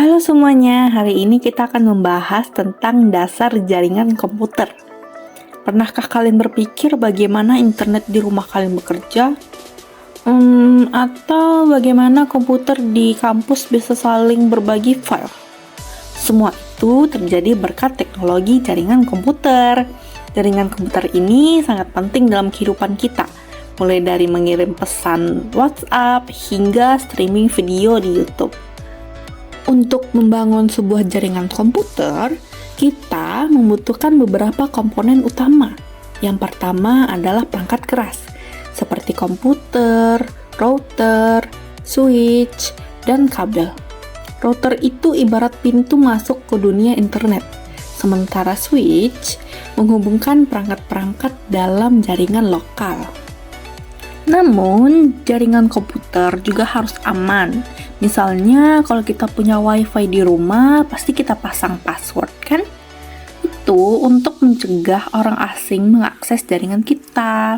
Halo semuanya, hari ini kita akan membahas tentang dasar jaringan komputer. Pernahkah kalian berpikir bagaimana internet di rumah kalian bekerja? Atau bagaimana komputer di kampus bisa saling berbagi file? Semua itu terjadi berkat teknologi jaringan komputer. Jaringan komputer ini sangat penting dalam kehidupan kita, mulai dari mengirim pesan WhatsApp hingga streaming video di YouTube. Untuk membangun sebuah jaringan komputer, kita membutuhkan beberapa komponen utama. Yang pertama adalah perangkat keras, seperti komputer, router, switch, dan kabel. Router itu ibarat pintu masuk ke dunia internet, sementara switch menghubungkan perangkat-perangkat dalam jaringan lokal. Namun, jaringan komputer juga harus aman. Misalnya, kalau kita punya WiFi di rumah, pasti kita pasang password, kan? Itu untuk mencegah orang asing mengakses jaringan kita.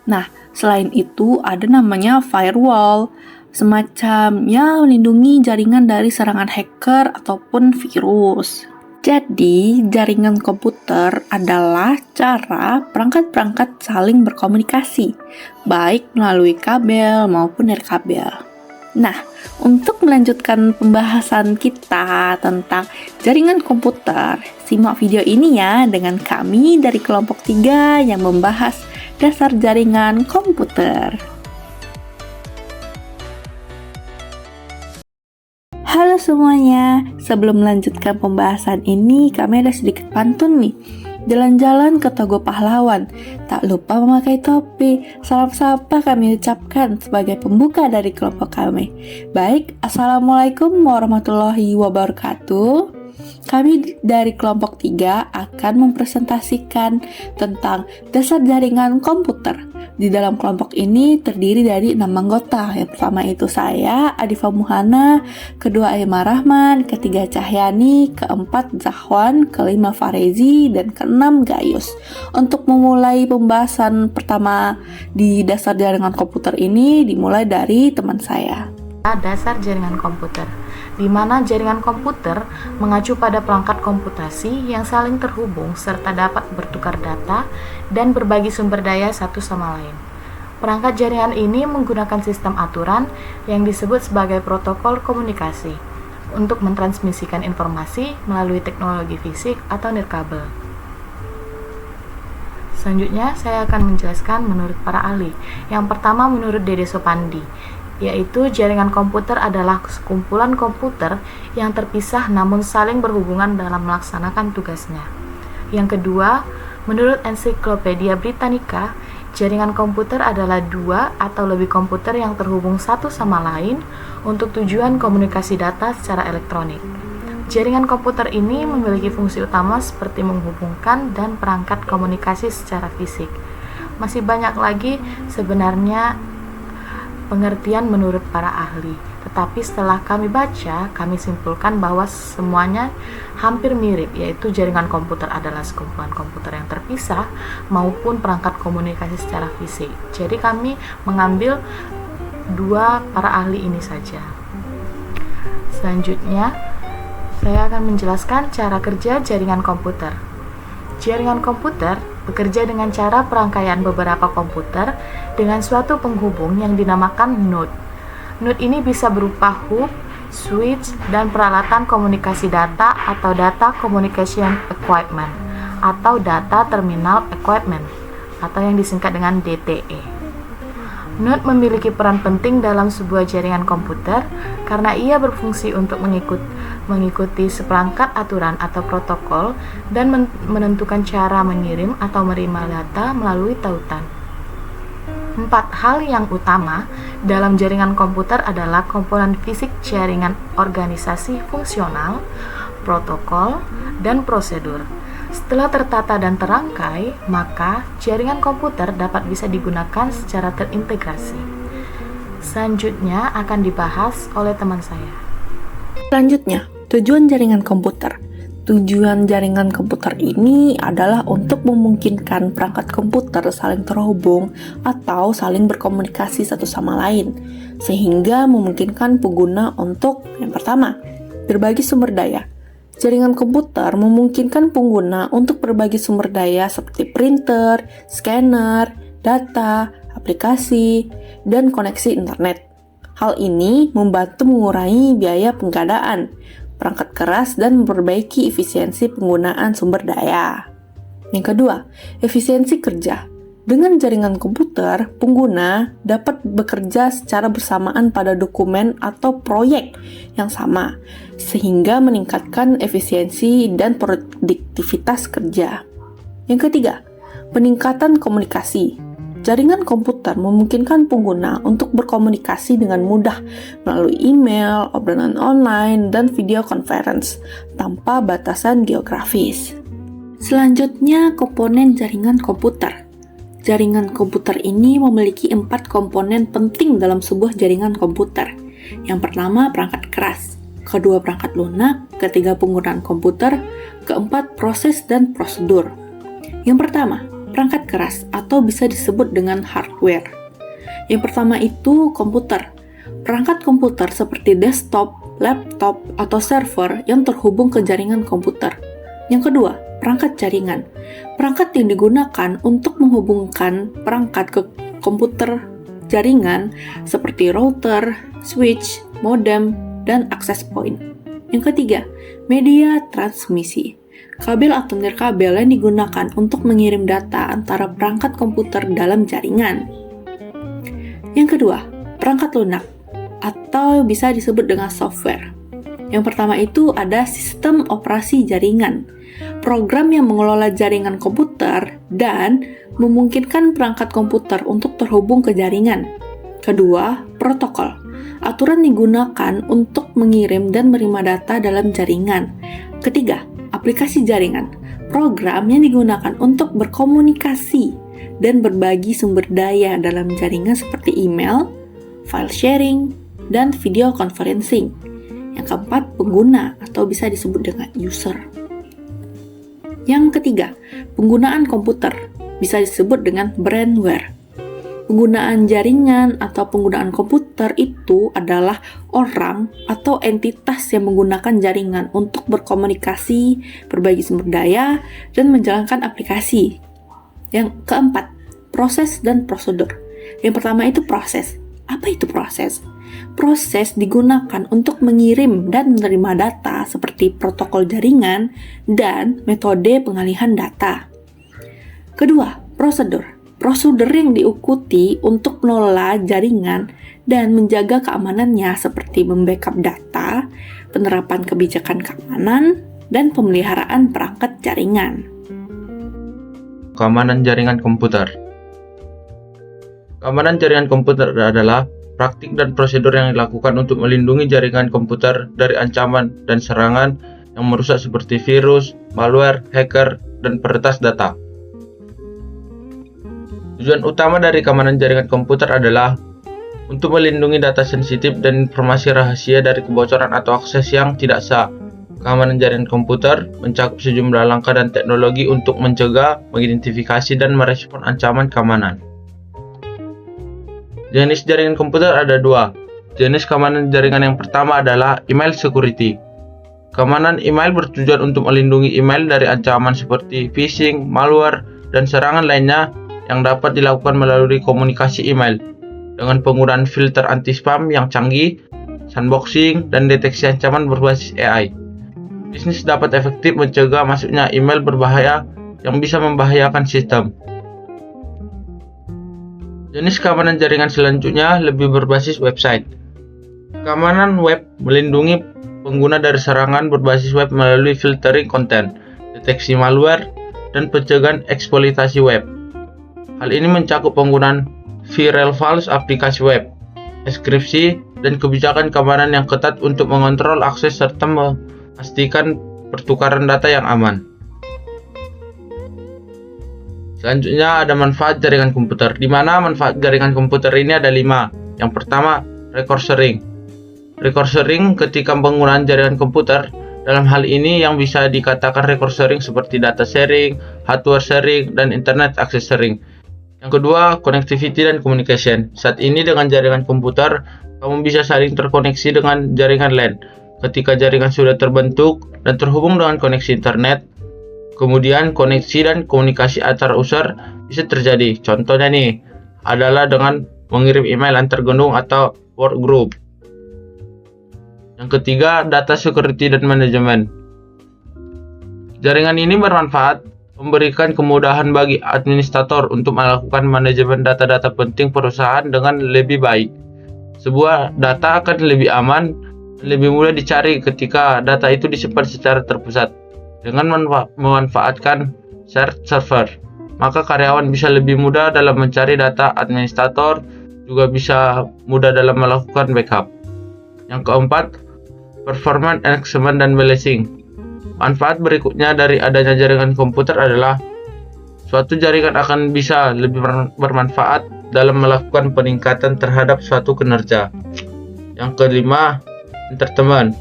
Nah, selain itu ada namanya firewall, semacam melindungi jaringan dari serangan hacker ataupun virus. Jadi, jaringan komputer adalah cara perangkat-perangkat saling berkomunikasi, baik melalui kabel maupun nirkabel. Nah, untuk melanjutkan pembahasan kita tentang jaringan komputer, simak video ini ya dengan kami dari kelompok 3 yang membahas dasar jaringan komputer. Halo semuanya, sebelum melanjutkan pembahasan ini, kami ada sedikit pantun nih. Jalan-jalan ke Togo Pahlawan, tak lupa memakai topi. Salam sapa kami ucapkan sebagai pembuka dari kelompok kami. Baik, Assalamualaikum warahmatullahi wabarakatuh. Kami dari kelompok 3 akan mempresentasikan tentang dasar jaringan komputer. Di dalam kelompok ini terdiri dari 6 anggota. Yang pertama itu saya, Adifa Muhana, kedua Aimar Rahman, ketiga Cahyani, keempat Zahwan, kelima Farezi, dan keenam Gayus. Untuk memulai pembahasan pertama di dasar jaringan komputer ini dimulai dari teman saya. Dasar jaringan komputer, di mana jaringan komputer mengacu pada perangkat komputasi yang saling terhubung serta dapat bertukar data dan berbagi sumber daya satu sama lain. Perangkat jaringan ini menggunakan sistem aturan yang disebut sebagai protokol komunikasi untuk mentransmisikan informasi melalui teknologi fisik atau nirkabel. Selanjutnya, saya akan menjelaskan menurut para ahli. Yang pertama menurut Dede Sopandi, yaitu jaringan komputer adalah sekumpulan komputer yang terpisah namun saling berhubungan dalam melaksanakan tugasnya. Yang kedua, menurut Ensiklopedia Britannica, jaringan komputer adalah dua atau lebih komputer yang terhubung satu sama lain untuk tujuan komunikasi data secara elektronik. Jaringan komputer ini memiliki fungsi utama seperti menghubungkan dan perangkat komunikasi secara fisik. Masih banyak lagi sebenarnya pengertian menurut para ahli, tetapi setelah kami baca, kami simpulkan bahwa semuanya hampir mirip, yaitu jaringan komputer adalah sekumpulan komputer yang terpisah maupun perangkat komunikasi secara fisik. Jadi kami mengambil dua para ahli ini saja. Selanjutnya, saya akan menjelaskan cara kerja jaringan komputer. Jaringan komputer bekerja dengan cara perangkaian beberapa komputer dengan suatu penghubung yang dinamakan node. Node ini bisa berupa hub, switch, dan peralatan komunikasi data atau data communication equipment atau data terminal equipment atau yang disingkat dengan DTE. Node memiliki peran penting dalam sebuah jaringan komputer karena ia berfungsi untuk mengikuti seperangkat aturan atau protokol dan menentukan cara mengirim atau menerima data melalui tautan. 4 hal yang utama dalam jaringan komputer adalah komponen fisik jaringan, organisasi fungsional, protokol, dan prosedur. Setelah tertata dan terangkai, maka jaringan komputer dapat bisa digunakan secara terintegrasi. Selanjutnya akan dibahas oleh teman saya. Selanjutnya, tujuan jaringan komputer. Tujuan jaringan komputer ini adalah untuk memungkinkan perangkat komputer saling terhubung atau saling berkomunikasi satu sama lain, sehingga memungkinkan pengguna untuk yang pertama, Berbagi sumber daya. Jaringan komputer memungkinkan pengguna untuk berbagi sumber daya seperti printer, scanner, data, aplikasi, dan koneksi internet. Hal ini membantu mengurangi biaya pengadaan perangkat keras dan memperbaiki efisiensi penggunaan sumber daya. Yang kedua, efisiensi kerja. Dengan jaringan komputer, pengguna dapat bekerja secara bersamaan pada dokumen atau proyek yang sama, sehingga meningkatkan efisiensi dan produktivitas kerja. Yang ketiga, peningkatan komunikasi. Jaringan komputer memungkinkan pengguna untuk berkomunikasi dengan mudah melalui email, obrolan online, dan video conference tanpa batasan geografis. Selanjutnya, komponen jaringan komputer. Jaringan komputer ini memiliki 4 komponen penting dalam sebuah jaringan komputer. Yang pertama, perangkat keras. Kedua, perangkat lunak. Ketiga, penggunaan komputer. Keempat, proses dan prosedur. Yang pertama, perangkat keras atau bisa disebut dengan hardware. Yang pertama itu komputer. Perangkat komputer seperti desktop, laptop, atau server yang terhubung ke jaringan komputer. Yang kedua, perangkat jaringan. Perangkat yang digunakan untuk menghubungkan perangkat ke komputer jaringan seperti router, switch, modem, dan access point. Yang ketiga, media transmisi. Kabel atau nirkabel yang digunakan untuk mengirim data antara perangkat komputer dalam jaringan. Yang kedua, perangkat lunak atau bisa disebut dengan software. Yang pertama itu ada sistem operasi jaringan. Program yang mengelola jaringan komputer dan memungkinkan perangkat komputer untuk terhubung ke jaringan. Kedua, protokol. Aturan digunakan untuk mengirim dan menerima data dalam jaringan. Ketiga, aplikasi jaringan. Program yang digunakan untuk berkomunikasi dan berbagi sumber daya dalam jaringan seperti email, file sharing, dan video conferencing. Yang keempat, pengguna atau bisa disebut dengan user. Yang ketiga, penggunaan komputer bisa disebut dengan brandware. Penggunaan jaringan atau penggunaan komputer itu adalah orang atau entitas yang menggunakan jaringan untuk berkomunikasi, berbagi sumber daya, dan menjalankan aplikasi. Yang keempat, proses dan prosedur. Yang pertama itu proses. Apa itu proses? Proses digunakan untuk mengirim dan menerima data seperti protokol jaringan dan metode pengalihan data. Kedua, prosedur. Prosedur yang diikuti untuk mengelola jaringan dan menjaga keamanannya seperti membackup data, penerapan kebijakan keamanan, dan pemeliharaan perangkat jaringan. Keamanan jaringan komputer. Keamanan jaringan komputer adalah praktik dan prosedur yang dilakukan untuk melindungi jaringan komputer dari ancaman dan serangan yang merusak seperti virus, malware, hacker, dan peretas data. Tujuan utama dari keamanan jaringan komputer adalah untuk melindungi data sensitif dan informasi rahasia dari kebocoran atau akses yang tidak sah. Keamanan jaringan komputer mencakup sejumlah langkah dan teknologi untuk mencegah, mengidentifikasi, dan merespon ancaman keamanan. Jenis jaringan komputer ada dua. Jenis keamanan jaringan yang pertama adalah email security. Keamanan email bertujuan untuk melindungi email dari ancaman seperti phishing, malware, dan serangan lainnya yang dapat dilakukan melalui komunikasi email dengan penggunaan filter anti-spam yang canggih, sandboxing, dan deteksi ancaman berbasis AI. Bisnis dapat efektif mencegah masuknya email berbahaya yang bisa membahayakan sistem. Jenis keamanan jaringan selanjutnya lebih berbasis website. Keamanan web melindungi pengguna dari serangan berbasis web melalui filtering konten, deteksi malware, dan pencegahan eksploitasi web. Hal ini mencakup penggunaan VREL-Vals aplikasi web, enkripsi, dan kebijakan keamanan yang ketat untuk mengontrol akses serta memastikan pertukaran data yang aman. Selanjutnya ada manfaat jaringan komputer, di mana manfaat jaringan komputer ini ada 5. Yang pertama, record sharing. Record sharing ketika penggunaan jaringan komputer, dalam hal ini yang bisa dikatakan record sharing seperti data sharing, hardware sharing, dan internet access sharing. Yang kedua, connectivity dan communication. Saat ini dengan jaringan komputer, kamu bisa saling terkoneksi dengan jaringan LAN. ketika jaringan sudah terbentuk dan terhubung dengan koneksi internet, kemudian koneksi dan komunikasi antar user bisa terjadi. Contohnya nih, adalah dengan mengirim email antar gedung atau workgroup. Yang ketiga, data security dan manajemen. Jaringan ini bermanfaat memberikan kemudahan bagi administrator untuk melakukan manajemen data-data penting perusahaan dengan lebih baik. Sebuah data akan lebih aman dan lebih mudah dicari ketika data itu disimpan secara terpusat. Dengan memanfaatkan shared server, maka karyawan bisa lebih mudah dalam mencari data, administrator juga bisa mudah dalam melakukan backup. Yang keempat, performance enhancement dan balancing. Manfaat berikutnya dari adanya jaringan komputer adalah suatu jaringan akan bisa lebih bermanfaat dalam melakukan peningkatan terhadap suatu kinerja. Yang kelima, entertainment.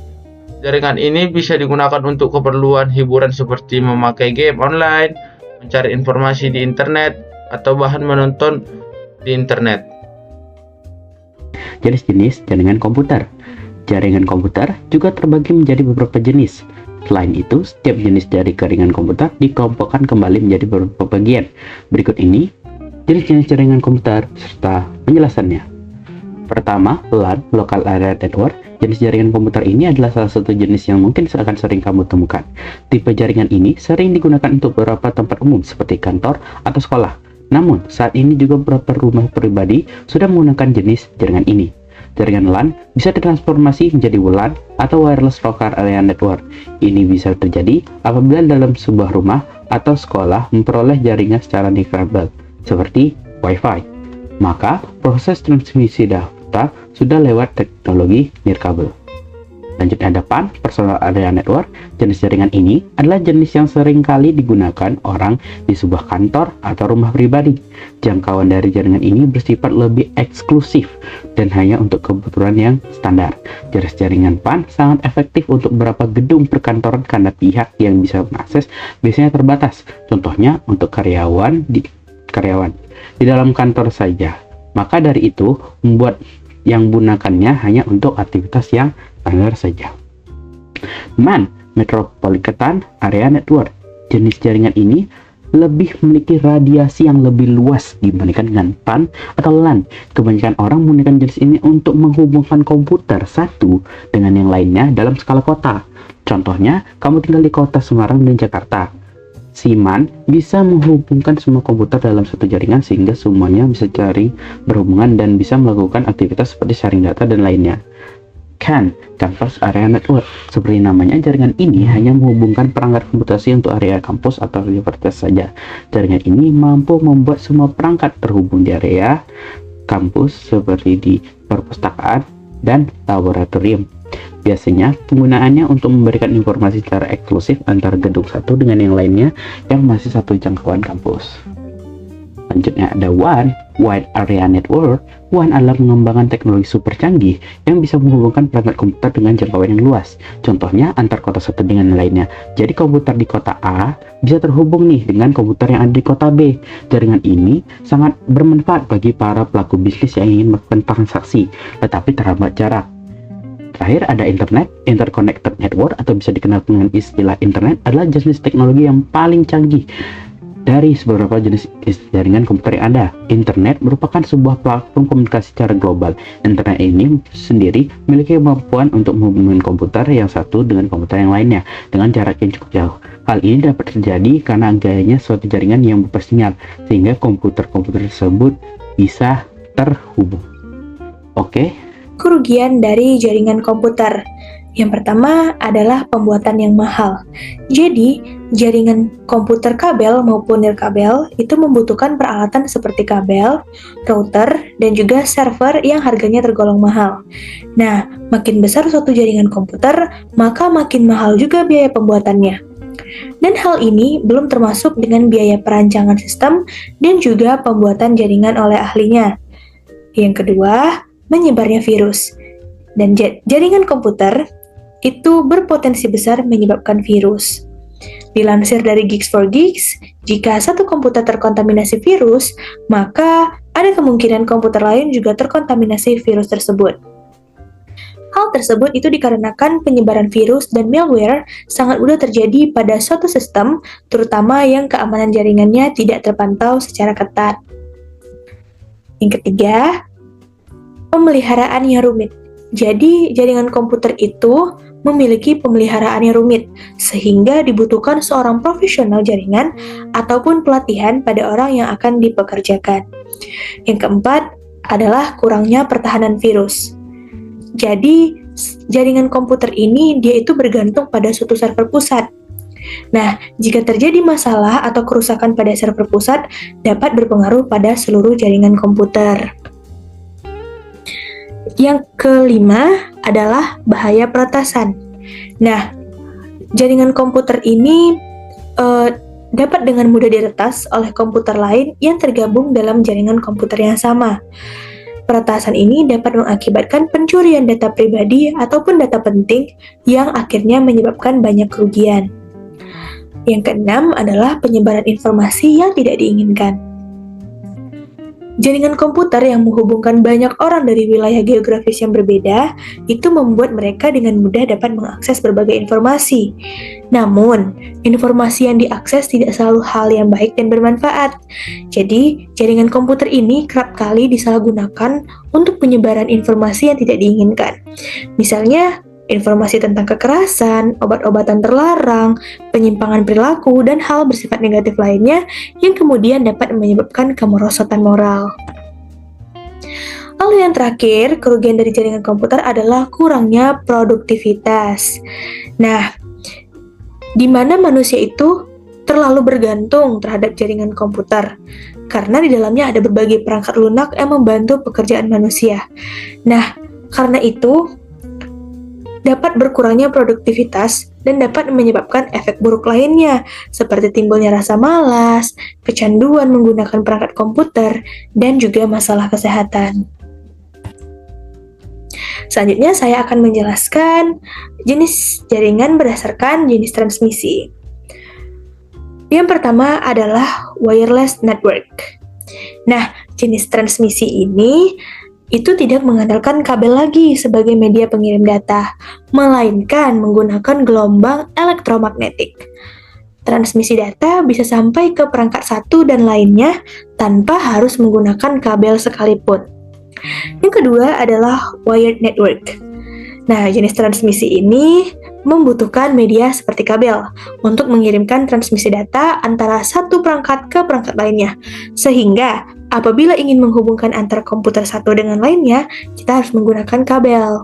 Jaringan ini bisa digunakan untuk keperluan hiburan seperti memakai game online, mencari informasi di internet, atau bahan menonton di internet. Jenis-jenis jaringan komputer. Jaringan komputer juga terbagi menjadi beberapa jenis. Selain itu, setiap jenis jaringan komputer dikelompokkan kembali menjadi beberapa bagian. Berikut ini jenis-jenis jaringan komputer serta penjelasannya. Pertama, LAN, Local Area Network. Jenis jaringan komputer ini adalah salah satu jenis yang mungkin akan sering kamu temukan. Tipe jaringan ini sering digunakan untuk beberapa tempat umum seperti kantor atau sekolah. Namun, saat ini juga beberapa rumah pribadi sudah menggunakan jenis jaringan ini. Jaringan LAN bisa ditransformasi menjadi WLAN atau Wireless Local Area Network. Ini bisa terjadi apabila dalam sebuah rumah atau sekolah memperoleh jaringan secara nirkabel, seperti Wi-Fi. Maka, proses transmisi data sudah lewat teknologi nirkabel. Lanjutnya ada PAN, Personal Area Network. Jenis jaringan ini adalah jenis yang sering kali digunakan orang di sebuah kantor atau rumah pribadi. Jangkauan dari jaringan ini bersifat lebih eksklusif dan hanya untuk kebutuhan yang standar. Jenis jaringan PAN sangat efektif untuk beberapa gedung perkantoran karena pihak yang bisa mengakses biasanya terbatas. Contohnya untuk karyawan di dalam kantor saja. Maka dari itu membuat yang menggunakannya hanya untuk aktivitas yang standar saja. MAN, Metropolitan Area Network. Jenis jaringan ini lebih memiliki radiasi yang lebih luas dibandingkan dengan PAN atau LAN. Kebanyakan orang menggunakan jenis ini untuk menghubungkan komputer satu dengan yang lainnya dalam skala kota. Contohnya, kamu tinggal di kota Semarang dan Jakarta. Si MAN bisa menghubungkan semua komputer dalam satu jaringan sehingga semuanya bisa saling berhubungan dan bisa melakukan aktivitas seperti sharing data dan lainnya. CAN, Campus Area Network. Seperti namanya, jaringan ini hanya menghubungkan perangkat komputasi untuk area kampus atau universitas saja. Jaringan ini mampu membuat semua perangkat terhubung di area kampus seperti di perpustakaan dan laboratorium. Biasanya, penggunaannya untuk memberikan informasi secara eksklusif antara gedung satu dengan yang lainnya yang masih satu jangkauan kampus. Lanjutnya ada WAN, Wide Area Network. WAN adalah pengembangan teknologi super canggih yang bisa menghubungkan perangkat komputer dengan jangkauan yang luas. Contohnya antar kota satu dengan yang lainnya. Jadi komputer di kota A bisa terhubung nih dengan komputer yang ada di kota B. Jaringan ini sangat bermanfaat bagi para pelaku bisnis yang ingin melakukan transaksi, tetapi terhambat jarak. Terakhir ada internet. Interconnected network atau bisa dikenal dengan istilah internet adalah jenis teknologi yang paling canggih dari beberapa jenis jaringan komputer yang ada. Internet merupakan sebuah platform komunikasi secara global. Internet ini sendiri memiliki kemampuan untuk menghubungkan komputer yang satu dengan komputer yang lainnya dengan jarak yang cukup jauh. Hal ini dapat terjadi karena adanya suatu jaringan yang bersinyal sehingga komputer-komputer tersebut bisa terhubung. Oke. Kerugian dari jaringan komputer. Yang pertama adalah pembuatan yang mahal. Jadi, jaringan komputer kabel maupun nirkabel itu membutuhkan peralatan seperti kabel, router, dan juga server yang harganya tergolong mahal. Nah, makin besar suatu jaringan komputer, maka makin mahal juga biaya pembuatannya. Dan hal ini belum termasuk dengan biaya perancangan sistem dan juga pembuatan jaringan oleh ahlinya. Yang kedua, menyebarnya virus. Dan jaringan komputer itu berpotensi besar menyebabkan virus. Dilansir dari Geeks4Geeks, jika satu komputer terkontaminasi virus, maka ada kemungkinan komputer lain juga terkontaminasi virus tersebut. Hal tersebut itu dikarenakan penyebaran virus dan malware sangat mudah terjadi pada suatu sistem, terutama yang keamanan jaringannya tidak terpantau secara ketat. Yang ketiga, pemeliharaan yang rumit. Jadi, jaringan komputer itu memiliki pemeliharaan yang rumit, sehingga dibutuhkan seorang profesional jaringan ataupun pelatihan pada orang yang akan dipekerjakan. Yang keempat adalah kurangnya pertahanan virus. Jadi, jaringan komputer ini dia itu bergantung pada suatu server pusat. Nah, jika terjadi masalah atau kerusakan pada server pusat, dapat berpengaruh pada seluruh jaringan komputer. Yang kelima adalah bahaya peretasan. Nah, jaringan komputer ini dapat dengan mudah diretas oleh komputer lain yang tergabung dalam jaringan komputer yang sama. Peretasan ini dapat mengakibatkan pencurian data pribadi ataupun data penting yang akhirnya menyebabkan banyak kerugian. Yang keenam adalah penyebaran informasi yang tidak diinginkan. Jaringan komputer yang menghubungkan banyak orang dari wilayah geografis yang berbeda itu membuat mereka dengan mudah dapat mengakses berbagai informasi. Namun, informasi yang diakses tidak selalu hal yang baik dan bermanfaat. Jadi, jaringan komputer ini kerap kali disalahgunakan untuk penyebaran informasi yang tidak diinginkan. Misalnya, informasi tentang kekerasan, obat-obatan terlarang, penyimpangan perilaku, dan hal bersifat negatif lainnya yang kemudian dapat menyebabkan kemerosotan moral. Lalu yang terakhir, kerugian dari jaringan komputer adalah kurangnya produktivitas. Nah, di mana manusia itu terlalu bergantung terhadap jaringan komputer, karena di dalamnya ada berbagai perangkat lunak yang membantu pekerjaan manusia. Nah, karena itu, dapat berkurangnya produktivitas dan dapat menyebabkan efek buruk lainnya, seperti timbulnya rasa malas, kecanduan menggunakan perangkat komputer, dan juga masalah kesehatan. Selanjutnya, saya akan menjelaskan jenis jaringan berdasarkan jenis transmisi. Yang pertama adalah wireless network. Nah, jenis transmisi ini itu tidak mengandalkan kabel lagi sebagai media pengirim data, melainkan menggunakan gelombang elektromagnetik. Transmisi data bisa sampai ke perangkat satu dan lainnya tanpa harus menggunakan kabel sekalipun. Yang kedua adalah wired network. Nah, jenis transmisi ini membutuhkan media seperti kabel untuk mengirimkan transmisi data antara satu perangkat ke perangkat lainnya, sehingga apabila ingin menghubungkan antara komputer satu dengan lainnya, kita harus menggunakan kabel.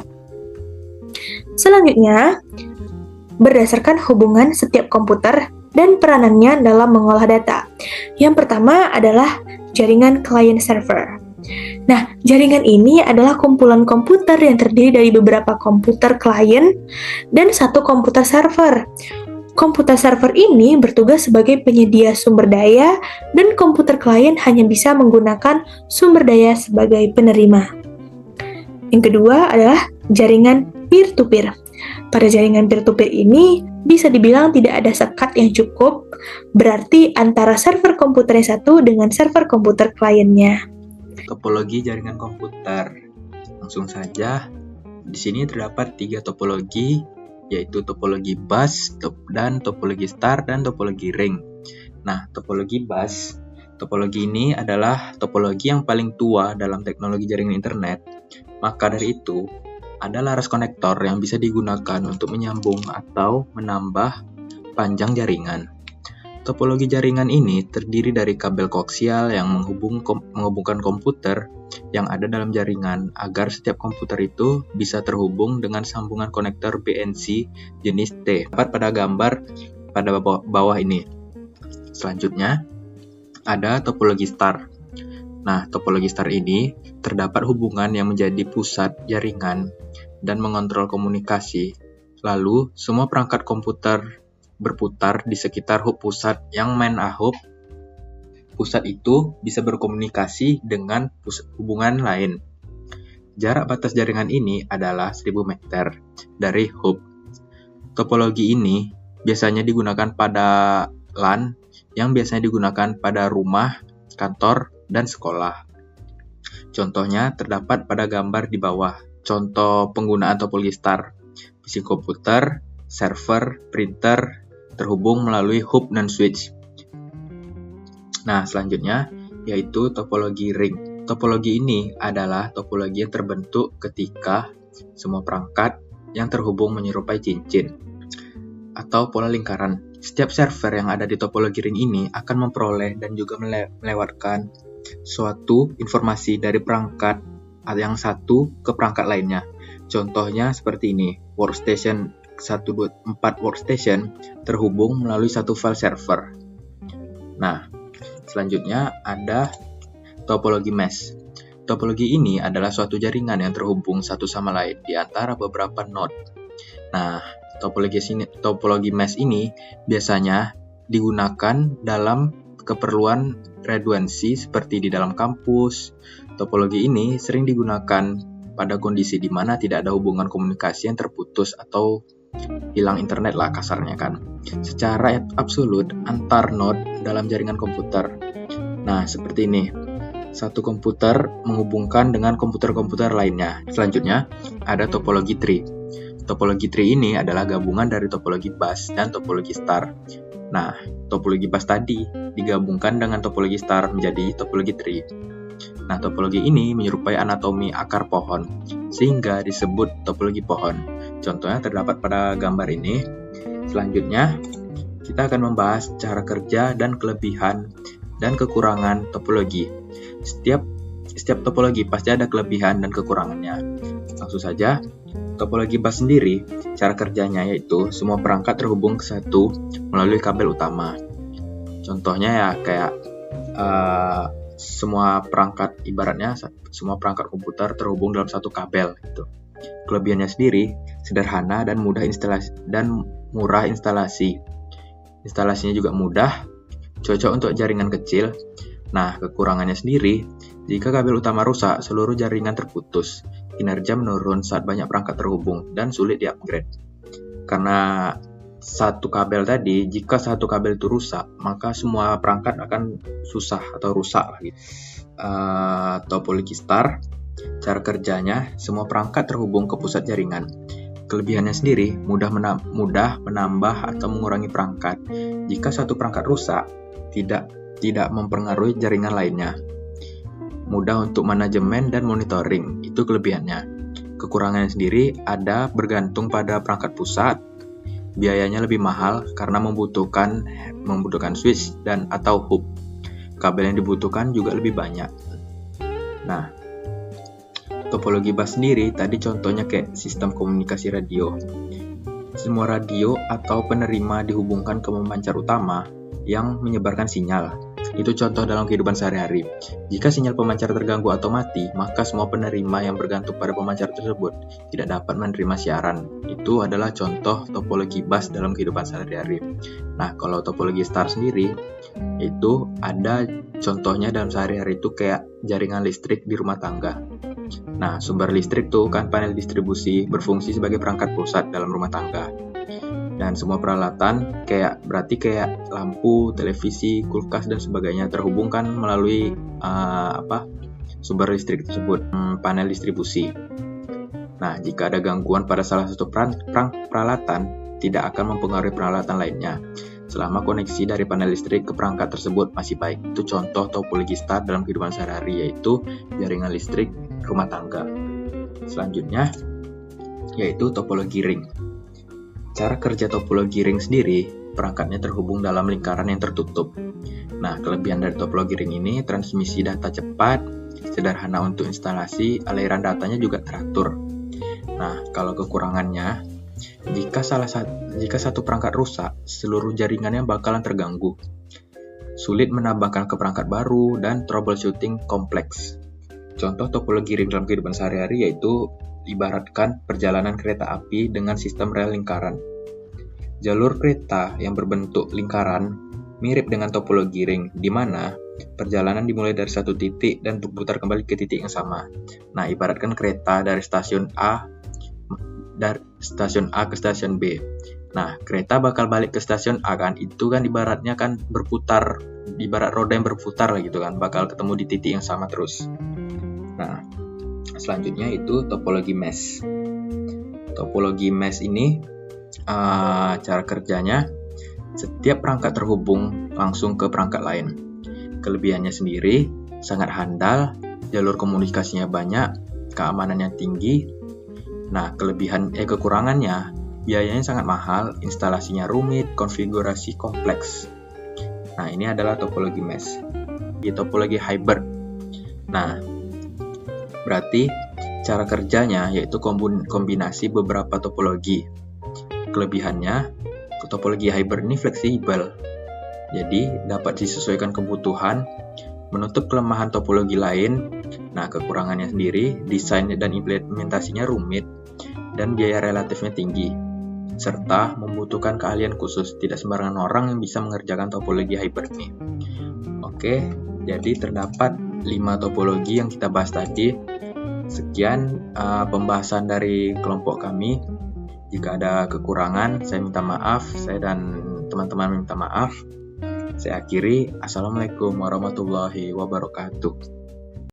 Selanjutnya, berdasarkan hubungan setiap komputer dan peranannya dalam mengolah data. Yang pertama adalah jaringan client-server. Nah, jaringan ini adalah kumpulan komputer yang terdiri dari beberapa komputer klien dan satu komputer server. Komputer server ini bertugas sebagai penyedia sumber daya dan komputer klien hanya bisa menggunakan sumber daya sebagai penerima. Yang kedua adalah jaringan peer-to-peer. Pada jaringan peer-to-peer ini bisa dibilang tidak ada sekat yang cukup, berarti antara server komputer yang satu dengan server komputer kliennya. Topologi jaringan komputer. Langsung saja, di sini terdapat 3 topologi, yaitu topologi bus, dan topologi star, dan topologi ring. Nah, topologi bus, topologi ini adalah topologi yang paling tua dalam teknologi jaringan internet. Maka dari itu, ada laras konektor yang bisa digunakan untuk menyambung atau menambah panjang jaringan. Topologi jaringan ini terdiri dari kabel koaksial yang menghubungkan komputer yang ada dalam jaringan agar setiap komputer itu bisa terhubung dengan sambungan konektor BNC jenis T. Dapat pada gambar pada bawah ini. Selanjutnya, ada topologi star. Nah, topologi star ini terdapat hubungan yang menjadi pusat jaringan dan mengontrol komunikasi. Lalu, semua perangkat komputer berputar di sekitar hub pusat yang mana hub pusat itu bisa berkomunikasi dengan hubungan lain. Jarak batas jaringan ini adalah 1000 meter dari hub. Topologi ini biasanya digunakan pada LAN yang biasanya digunakan pada rumah, kantor, dan sekolah. Contohnya terdapat pada gambar di bawah. contoh penggunaan topologi star. PC komputer, server, printer terhubung melalui hub dan switch. Nah, selanjutnya yaitu topologi ring. Topologi ini adalah topologi yang terbentuk ketika semua perangkat yang terhubung menyerupai cincin atau pola lingkaran. Setiap server yang ada di topologi ring ini akan memperoleh dan juga melewatkan suatu informasi dari perangkat yang satu ke perangkat lainnya. Contohnya seperti ini, workstation 124 workstation terhubung melalui satu file server. Nah, selanjutnya ada topologi mesh. Topologi ini adalah suatu jaringan yang terhubung satu sama lain di antara beberapa node. Nah, topologi mesh ini biasanya digunakan dalam keperluan redundansi seperti di dalam kampus. Topologi ini sering digunakan pada kondisi di mana tidak ada hubungan komunikasi yang terputus atau hilang internet lah kasarnya kan, secara absolut antar node dalam jaringan komputer. Nah, seperti ini. Satu komputer menghubungkan dengan komputer-komputer lainnya. Selanjutnya, ada topologi tree. Topologi tree ini adalah gabungan dari topologi bus dan topologi star. Nah, topologi bus tadi digabungkan dengan topologi star menjadi topologi tree. Nah, topologi ini menyerupai anatomi akar pohon, sehingga disebut topologi pohon. Contohnya terdapat pada gambar ini. Selanjutnya, kita akan membahas cara kerja dan kelebihan dan kekurangan topologi. Setiap topologi pasti ada kelebihan dan kekurangannya. Langsung saja, topologi bus sendiri, cara kerjanya yaitu semua perangkat terhubung ke satu melalui kabel utama. Contohnya ya kayak semua perangkat, ibaratnya semua perangkat komputer terhubung dalam satu kabel gitu. Kelebihannya sendiri sederhana dan mudah murah instalasi. Instalasinya juga mudah, cocok untuk jaringan kecil. Nah, kekurangannya sendiri, jika kabel utama rusak, seluruh jaringan terputus. Kinerja menurun saat banyak perangkat terhubung dan sulit diupgrade. Karena satu kabel tadi, jika satu kabel itu rusak, maka semua perangkat akan susah atau rusak lagi. Topologi star, cara kerjanya, semua perangkat terhubung ke pusat jaringan. Kelebihannya sendiri, mudah menambah atau mengurangi perangkat. Jika satu perangkat rusak, tidak mempengaruhi jaringan lainnya. Mudah untuk manajemen dan monitoring, itu kelebihannya. Kekurangannya sendiri ada bergantung pada perangkat pusat. Biayanya lebih mahal karena membutuhkan switch dan atau hub. Kabel yang dibutuhkan juga lebih banyak. Nah, topologi bus sendiri tadi contohnya kayak sistem komunikasi radio. Semua radio atau penerima dihubungkan ke pemancar utama yang menyebarkan sinyal. Itu contoh dalam kehidupan sehari-hari. Jika sinyal pemancar terganggu atau mati, maka semua penerima yang bergantung pada pemancar tersebut tidak dapat menerima siaran. Itu adalah contoh topologi bus dalam kehidupan sehari-hari. Nah, kalau topologi star sendiri, itu ada contohnya dalam sehari-hari itu kayak jaringan listrik di rumah tangga. Nah, sumber listrik tuh kan panel distribusi berfungsi sebagai perangkat pusat dalam rumah tangga. Dan semua peralatan kayak lampu, televisi, kulkas dan sebagainya terhubungkan melalui sumber listrik tersebut, panel distribusi. Nah, jika ada gangguan pada salah satu peralatan, tidak akan mempengaruhi peralatan lainnya selama koneksi dari panel listrik ke perangkat tersebut masih baik. Itu contoh topologi star dalam kehidupan sehari-hari, yaitu jaringan listrik rumah tangga. Selanjutnya yaitu topologi ring. Cara kerja topologi ring sendiri, perangkatnya terhubung dalam lingkaran yang tertutup. Nah, kelebihan dari topologi ring ini, transmisi data cepat, sederhana untuk instalasi, aliran datanya juga teratur. Nah, kalau kekurangannya, jika satu perangkat rusak, seluruh jaringannya bakalan terganggu. Sulit menambahkan ke perangkat baru dan troubleshooting kompleks. Contoh topologi ring dalam kehidupan sehari-hari yaitu ibaratkan perjalanan kereta api dengan sistem rel lingkaran. Jalur kereta yang berbentuk lingkaran mirip dengan topologi ring, di mana perjalanan dimulai dari satu titik dan berputar kembali ke titik yang sama. Nah, ibaratkan kereta dari stasiun A ke stasiun B. Nah, kereta bakal balik ke stasiun A kan, itu kan ibaratnya kan berputar, ibarat roda yang berputar lah gitu kan, bakal ketemu di titik yang sama terus. Nah, selanjutnya itu topologi mesh. Topologi mesh ini cara kerjanya, setiap perangkat terhubung langsung ke perangkat lain. Kelebihannya sendiri sangat handal, jalur komunikasinya banyak, keamanannya tinggi. Nah, kekurangannya, biayanya sangat mahal, instalasinya rumit, konfigurasi kompleks. Nah, ini adalah topologi mesh. Di topologi hybrid. Nah, berarti cara kerjanya yaitu kombinasi beberapa topologi. Kelebihannya, topologi hybrid ini fleksibel. Jadi, dapat disesuaikan kebutuhan, menutup kelemahan topologi lain. Nah, kekurangannya sendiri, desain dan implementasinya rumit, dan biaya relatifnya tinggi, serta membutuhkan keahlian khusus. Tidak sembarangan orang yang bisa mengerjakan topologi hybrid ini. Oke, jadi terdapat 5 topologi yang kita bahas tadi. Sekian pembahasan dari kelompok kami. Jika ada kekurangan, saya minta maaf. Saya dan teman-teman minta maaf. Saya akhiri. Assalamualaikum warahmatullahi wabarakatuh.